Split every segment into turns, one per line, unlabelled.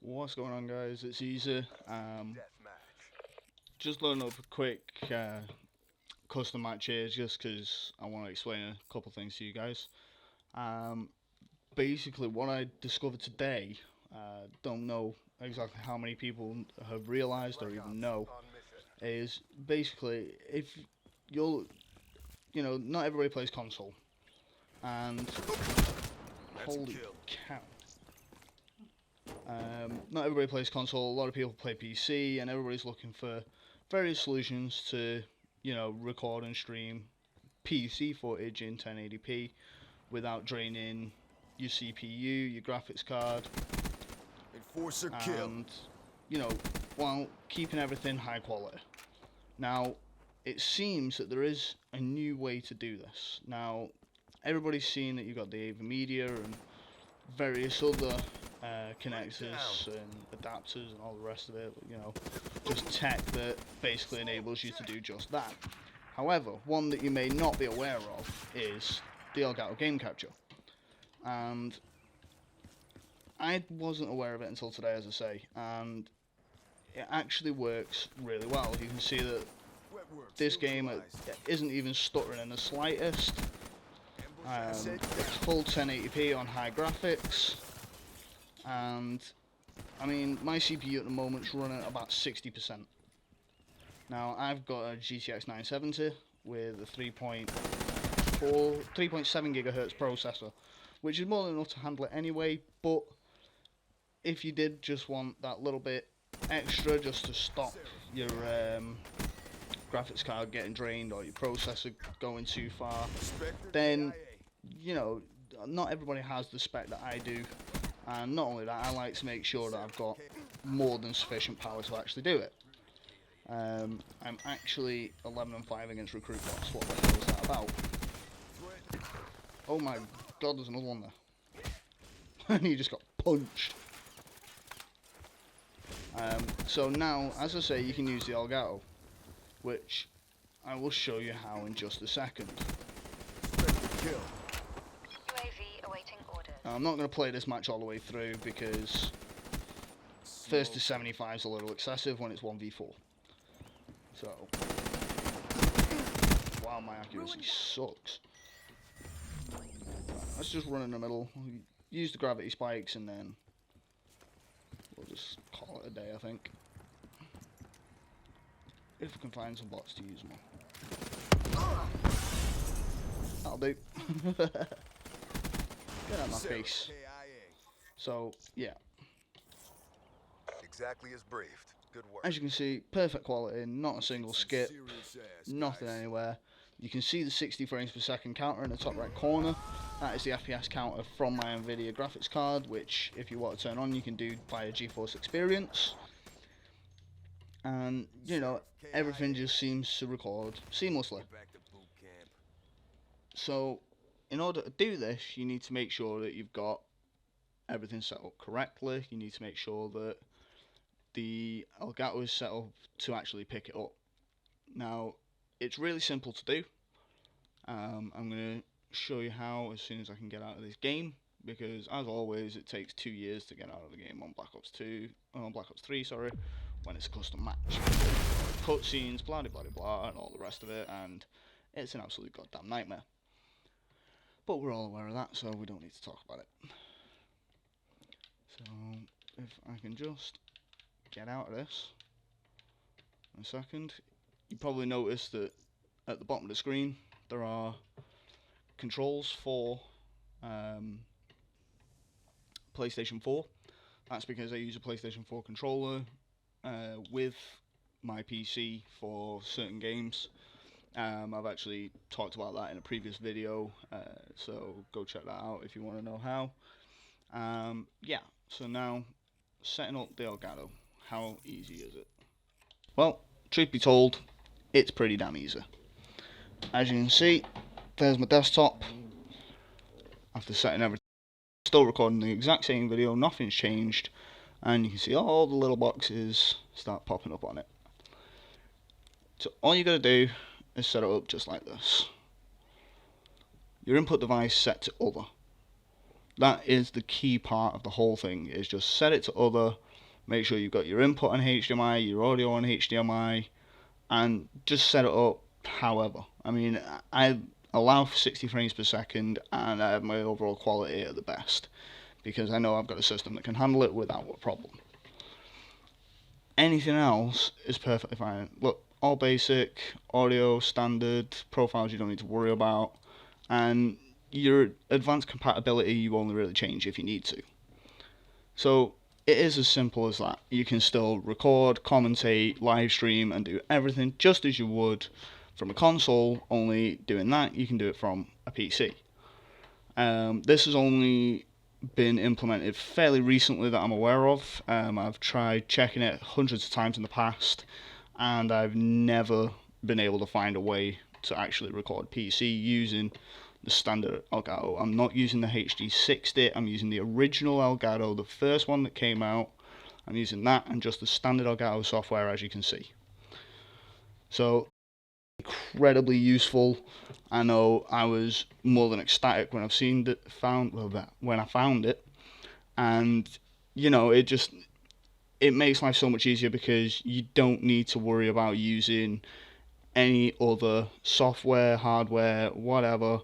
What's going on, guys? It's Easy. Just loading up a quick custom match here just because I want to explain a couple things to you guys. Basically, what I discovered today, don't know exactly how many people have realized or even know, is basically if not everybody plays console, and holy cow. Not everybody plays console, a lot of people play PC, and everybody's looking for various solutions to, record and stream PC footage in 1080p without draining your CPU, your graphics card, and, while keeping everything high quality. Now, it seems that there is a new way to do this. Now, everybody's seen that you've got the AV Media and various other connectors and adapters and all the rest of it, just tech that basically enables you to do just that. However, one that you may not be aware of is the Elgato game capture, and I wasn't aware of it until today, as I say, and it actually works really well. You can see that this game isn't even stuttering in the slightest. It's full 1080p on high graphics, and I mean, my CPU at the moment's running at about 60%. Now, I've got a GTX 970 with a 3.7 GHz processor, which is more than enough to handle it anyway, but if you did just want that little bit extra just to stop your graphics card getting drained or your processor going too far, then, not everybody has the spec that I do. And not only that, I like to make sure that I've got more than sufficient power to actually do it. I'm actually 11-5 against recruit bots. What the hell is that about? Oh my god, there's another one there. And he just got punched. So now, as I say, you can use the Elgato, which I will show you how in just a second. Now, I'm not going to play this match all the way through because first to 75 is a little excessive when it's 1v4. So, wow, my accuracy sucks. Let's just run in the middle, use the gravity spikes, and then we'll just call it a day, I think. If we can find some bots to use them on. That'll do. Get out of my face. So, yeah.
Exactly as briefed. Good work.
As you can see, perfect quality, not a single skip, nothing anywhere. You can see the 60 frames per second counter in the top right corner. That is the FPS counter from my NVIDIA graphics card, which if you want to turn on, you can do via GeForce Experience. And, everything just seems to record seamlessly. So, in order to do this, you need to make sure that you've got everything set up correctly. You need to make sure that the Elgato is set up to actually pick it up. Now, it's really simple to do. I'm going to show you how as soon as I can get out of this game, because as always, it takes 2 years to get out of the game on Black Ops 3, sorry, when it's a custom match. Cutscenes, blah blah blah blah, and all the rest of it, and it's an absolute goddamn nightmare. But we're all aware of that, so we don't need to talk about it. So, if I can just get out of this in a second. You probably noticed that at the bottom of the screen there are controls for PlayStation 4. That's because I use a PlayStation 4 controller with my PC for certain games. I've actually talked about that in a previous video, so go check that out if you want to know how. Yeah, so now, setting up the Elgato. How easy is it? Well, truth be told, it's pretty damn easy. As you can see, there's my desktop. After setting everything, still recording the exact same video, nothing's changed, and you can see all the little boxes start popping up on it. So all you gotta do is set it up just like this. Your input device set to other. That is the key part of the whole thing, is just set it to other, Make sure you've got your input on HDMI, your audio on HDMI, and just set it up however. I mean, I allow for 60 frames per second, and I have my overall quality at the best, because I know I've got a system that can handle it without a problem. Anything else is perfectly fine. Look, all basic, audio, standard, profiles you don't need to worry about, and your advanced compatibility you only really change if you need to. So it is as simple as that. You can still record, commentate, live stream, and do everything just as you would from a console, only doing that you can do it from a PC. This has only been implemented fairly recently that I'm aware of. I've tried checking it hundreds of times in the past, and I've never been able to find a way to actually record PC using the standard Elgato. I'm not using the HD60, I'm using the original Elgato, the first one that came out. I'm using that and just the standard Elgato software, as you can see. So, incredibly useful. I know I was more than ecstatic when when I found it, and you know, it makes life so much easier because you don't need to worry about using any other software, hardware, whatever.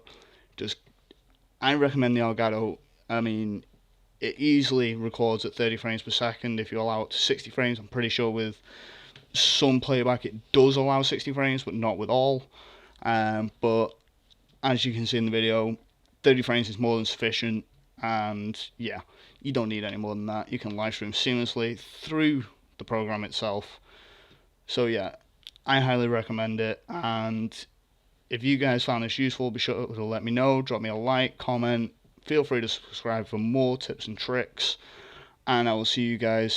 I recommend the Elgato. I mean, it easily records at 30 frames per second. If you allow it to 60 frames, I'm pretty sure with some playback it does allow 60 frames, but not with all. But as you can see in the video, 30 frames is more than sufficient, and yeah, you don't need any more than that. You can live stream seamlessly through the program itself. So yeah, I highly recommend it, and if you guys found this useful, be sure to let me know, drop me a like, comment, feel free to subscribe for more tips and tricks, and I will see you guys